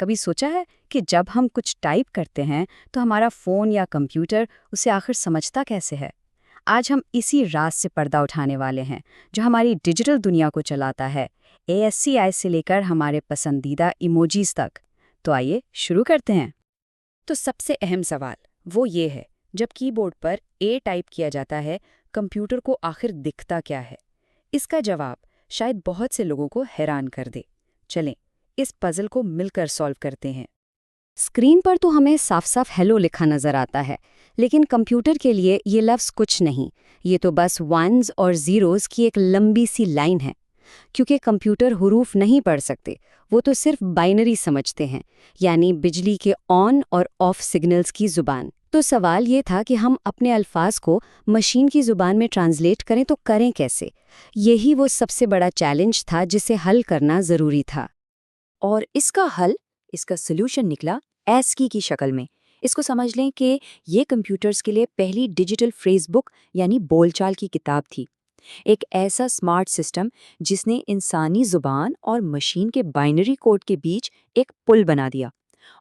کبھی سوچا ہے کہ جب ہم کچھ ٹائپ کرتے ہیں تو ہمارا فون یا کمپیوٹر اسے آخر سمجھتا کیسے ہے؟ آج ہم اسی راز سے پردہ اٹھانے والے ہیں جو ہماری ڈیجیٹل دنیا کو چلاتا ہے، ASCII سے لے کر ہمارے پسندیدہ ایموجیز تک۔ تو آئیے شروع کرتے ہیں۔ تو سب سے اہم سوال وہ یہ ہے، جب کی بورڈ پر A ٹائپ کیا جاتا ہے، کمپیوٹر کو آخر دکھتا کیا ہے؟ اس کا جواب شاید بہت سے لوگوں کو حیران کر دے۔ چلیں اس پزل کو مل کر سالو کرتے ہیں۔ اسکرین پر تو ہمیں صاف صاف ہیلو لکھا نظر آتا ہے، لیکن کمپیوٹر کے لیے یہ لفظ کچھ نہیں، یہ تو بس ونز اور زیروز کی ایک لمبی سی لائن ہے۔ کیونکہ کمپیوٹر حروف نہیں پڑھ سکتے، وہ تو صرف بائنری سمجھتے ہیں، یعنی بجلی کے آن اور آف سگنلز کی زبان۔ تو سوال یہ تھا کہ ہم اپنے الفاظ کو مشین کی زبان میں ٹرانسلیٹ کریں تو کریں کیسے؟ یہی وہ سب سے بڑا چیلنج تھا جسے حل کرنا ضروری تھا۔ اور اس کا حل، اس کا سلوشن نکلا ASCII کی شکل میں۔ اس کو سمجھ لیں کہ یہ کمپیوٹرز کے لیے پہلی ڈیجیٹل فریز بک یعنی بول چال کی کتاب تھی، ایک ایسا سمارٹ سسٹم جس نے انسانی زبان اور مشین کے بائنری کوڈ کے بیچ ایک پل بنا دیا،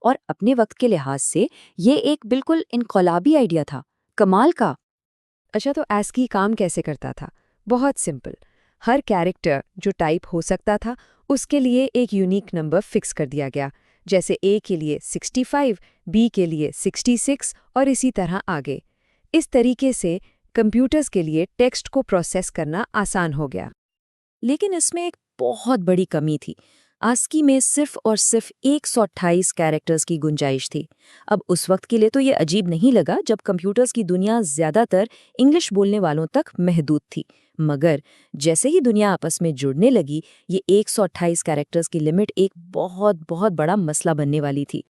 اور اپنے وقت کے لحاظ سے یہ ایک بالکل انقلابی آئیڈیا تھا، کمال کا۔ اچھا، تو ASCII کام کیسے کرتا تھا؟ بہت سمپل، ہر کیریکٹر جو ٹائپ ہو سکتا تھا اس کے لیے ایک یونیک نمبر فکس کر دیا گیا، جیسے A کے لیے 65، B کے لیے 66 اور اسی طرح آگے۔ اس طریقے سے کمپیوٹرز کے لیے ٹیکسٹ کو پروسیس کرنا آسان ہو گیا۔ لیکن اس میں ایک بہت بڑی کمی تھی، ASCII میں صرف اور صرف 128 کیریکٹرز کی گنجائش تھی۔ اب اس وقت کے لیے تو یہ عجیب نہیں لگا جب کمپیوٹرز کی دنیا زیادہ تر انگلش بولنے والوں تک محدود تھی، مگر جیسے ہی دنیا آپس میں جڑنے لگی، یہ 128 کیریکٹرز کی لمٹ ایک بہت بہت بڑا مسئلہ بننے والی تھی۔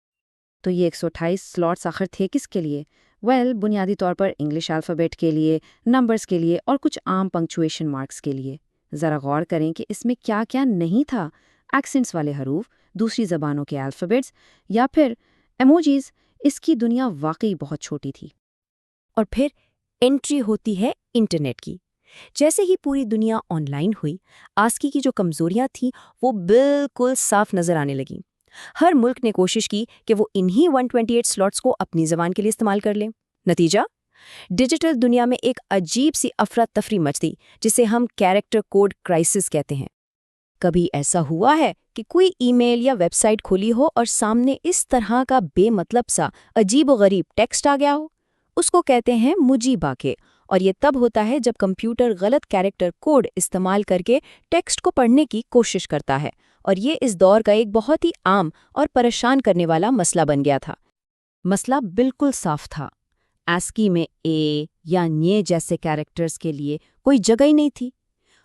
تو یہ 128 سلاٹس آخر تھے کس کے لیے؟ بنیادی طور پر انگلش الفابیٹ کے لیے، نمبرز کے لیے اور کچھ عام پنکچویشن مارکس کے لیے۔ ذرا غور کریں کہ اس میں کیا کیا نہیں تھا۔ ایکسنٹس والے حروف، دوسری زبانوں کے الفابیٹس یا پھر ایموجیز۔ اس کی دنیا واقعی بہت چھوٹی تھی۔ اور پھر انٹری ہوتی ہے انٹرنیٹ کی۔ جیسے ہی پوری دنیا آن لائن ہوئی، ASCII کی جو کمزوریاں تھیں وہ بالکل صاف نظر آنے لگیں۔ ہر ملک نے کوشش کی کہ وہ انہی 128 سلاٹس کو اپنی زبان کے لیے استعمال کر لیں۔ نتیجہ، ڈیجیٹل دنیا میں ایک عجیب سی افراتفری مچ دی، جسے ہم کیریکٹر کوڈ کرائسس کہتے ہیں۔ کبھی ایسا ہوا ہے کہ کوئی ای میل یا ویب سائٹ کھولی ہو اور سامنے اس طرح کا بے مطلب سا عجیب و غریب ٹیکسٹ آ گیا ہو؟ اس کو کہتے ہیں مجیباکے، اور یہ تب ہوتا ہے جب کمپیوٹر غلط کیریکٹر کوڈ استعمال کر کے ٹیکسٹ کو پڑھنے کی کوشش کرتا ہے، اور یہ اس دور کا ایک بہت ہی عام اور پریشان کرنے والا مسئلہ بن گیا تھا۔ مسئلہ بالکل صاف تھا، ASCII میں اے یا نی جیسے کیریکٹرز کے لیے کوئی جگہ ہی نہیں تھی،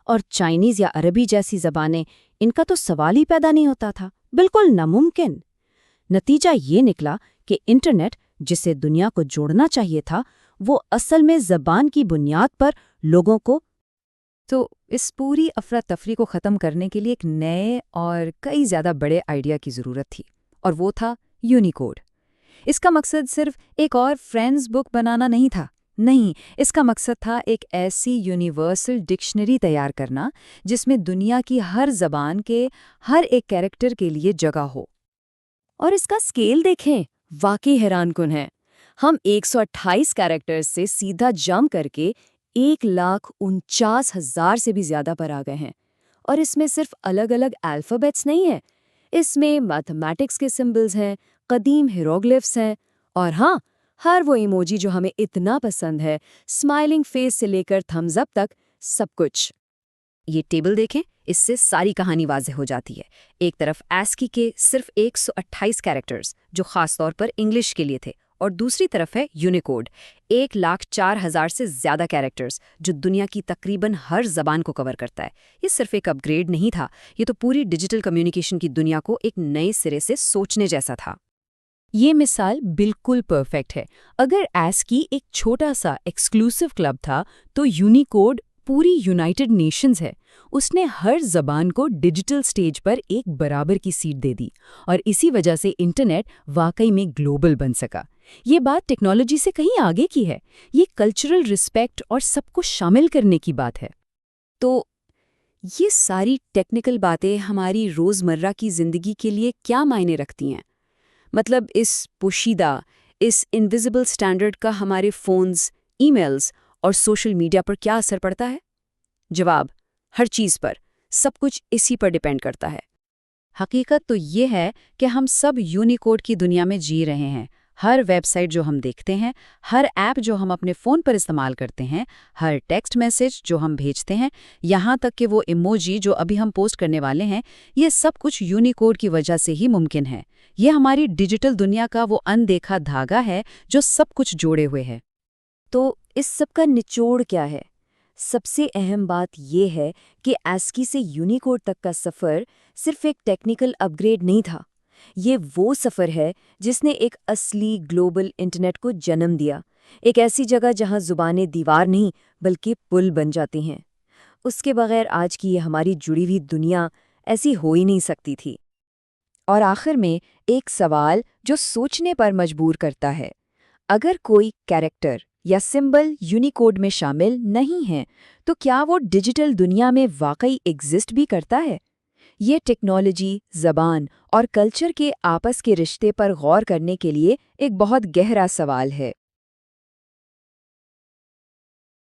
اور چائنیز یا عربی جیسی زبانیں، ان کا تو سوال ہی پیدا نہیں ہوتا تھا، بالکل ناممکن۔ نتیجہ یہ نکلا کہ انٹرنیٹ، جسے دنیا کو جوڑنا چاہیے تھا، وہ اصل میں زبان کی بنیاد پر لوگوں کو۔ تو اس پوری افراتفری کو ختم کرنے کے لیے ایک نئے اور کئی زیادہ بڑے آئیڈیا کی ضرورت تھی، اور وہ تھا یونیکوڈ۔ اس کا مقصد صرف ایک اور فرینڈز بک بنانا نہیں تھا، نہیں، اس کا مقصد تھا ایک ایسی یونیورسل ڈکشنری تیار کرنا جس میں دنیا کی ہر زبان کے ہر ایک کیریکٹر کے لیے جگہ ہو۔ اور اس کا اسکیل دیکھیں، واقعی حیران کن ہے۔ ہم 128 کیریکٹرز سے سیدھا جمپ کر کے 1,49,000 سے بھی زیادہ پر آ گئے ہیں، اور اس میں صرف الگ الگ الفابیٹس نہیں ہیں، اس میں میتھمیٹکس کے سمبلز ہیں، قدیم ہیروگلفس ہیں، اور ہاں، ہر وہ ایموجی جو ہمیں اتنا پسند ہے، اسمائلنگ فیس سے لے کر تھمز اپ تک، سب کچھ۔ یہ ٹیبل دیکھیں، اس سے ساری کہانی واضح ہو جاتی ہے۔ ایک طرف ASCII کے صرف 128 کیریکٹرز جو خاص طور پر انگلش کے لیے تھے، اور دوسری طرف ہے یونیکوڈ، 1,04,000 سے زیادہ کیریکٹرز جو دنیا کی تقریباً ہر زبان کو کور کرتا ہے۔ یہ صرف ایک اپ گریڈ نہیں تھا، یہ تو پوری ڈیجیٹل کمیونیکیشن کی دنیا کو ایک نئے سرے سے سوچنے جیسا تھا۔ یہ مثال بالکل پرفیکٹ ہے۔ اگر ASCII ایک چھوٹا سا ایکسکلوسیو کلب تھا، تو یونیکوڈ پوری یونائٹڈ نیشنز ہے۔ اس نے ہر زبان کو ڈیجیٹل سٹیج پر ایک برابر کی سیٹ دے دی، اور اسی وجہ سے انٹرنیٹ واقعی میں گلوبل بن سکا۔ یہ بات ٹیکنالوجی سے کہیں آگے کی ہے، یہ کلچرل رسپیکٹ اور سب کو شامل کرنے کی بات ہے۔ تو یہ ساری ٹیکنیکل باتیں ہماری روزمرہ کی زندگی کے لیے کیا معنی رکھتی ہیں؟ مطلب اس پوشیدہ، اس انویزیبل سٹینڈرڈ کا ہمارے فونز، ای میلز اور سوشل میڈیا پر کیا اثر پڑتا ہے؟ جواب: ہر چیز پر، سب کچھ اسی پر ڈیپینڈ کرتا ہے۔ حقیقت تو یہ ہے کہ ہم سب یونیکوڈ کی دنیا میں جی رہے ہیں۔ ہر ویب سائٹ جو ہم دیکھتے ہیں، ہر ایپ جو ہم اپنے فون پر استعمال کرتے ہیں، ہر ٹیکسٹ میسج جو ہم بھیجتے ہیں، یہاں تک کہ وہ ایموجی جو ابھی ہم پوسٹ کرنے والے ہیں، یہ سب کچھ یونیکوڈ کی وجہ سے ہی ممکن ہے۔ یہ ہماری ڈیجیٹل دنیا کا وہ اندیکھا دھاگا ہے جو سب کچھ جوڑے ہوئے ہے۔ تو اس سب کا نچوڑ کیا ہے؟ سب سے اہم بات یہ ہے کہ ASCII سے یونیکوڈ تک کا سفر صرف ایک ٹیکنیکل اپ گریڈ نہیں تھا۔ یہ وہ سفر ہے جس نے ایک اصلی گلوبل انٹرنیٹ کو جنم دیا، ایک ایسی جگہ جہاں زبانیں دیوار نہیں بلکہ پل بن جاتی ہیں۔ اس کے بغیر آج کی یہ ہماری جڑی ہوئی دنیا ایسی ہو ہی نہیں سکتی تھی۔ اور آخر میں ایک سوال جو سوچنے پر مجبور کرتا ہے، اگر کوئی کیریکٹر یا سمبل یونیکوڈ میں شامل نہیں ہے تو کیا وہ ڈیجیٹل دنیا میں واقعی ایگزسٹ بھی کرتا ہے؟ یہ ٹیکنالوجی، زبان اور کلچر کے آپس کے رشتے پر غور کرنے کے لیے ایک بہت گہرا سوال ہے۔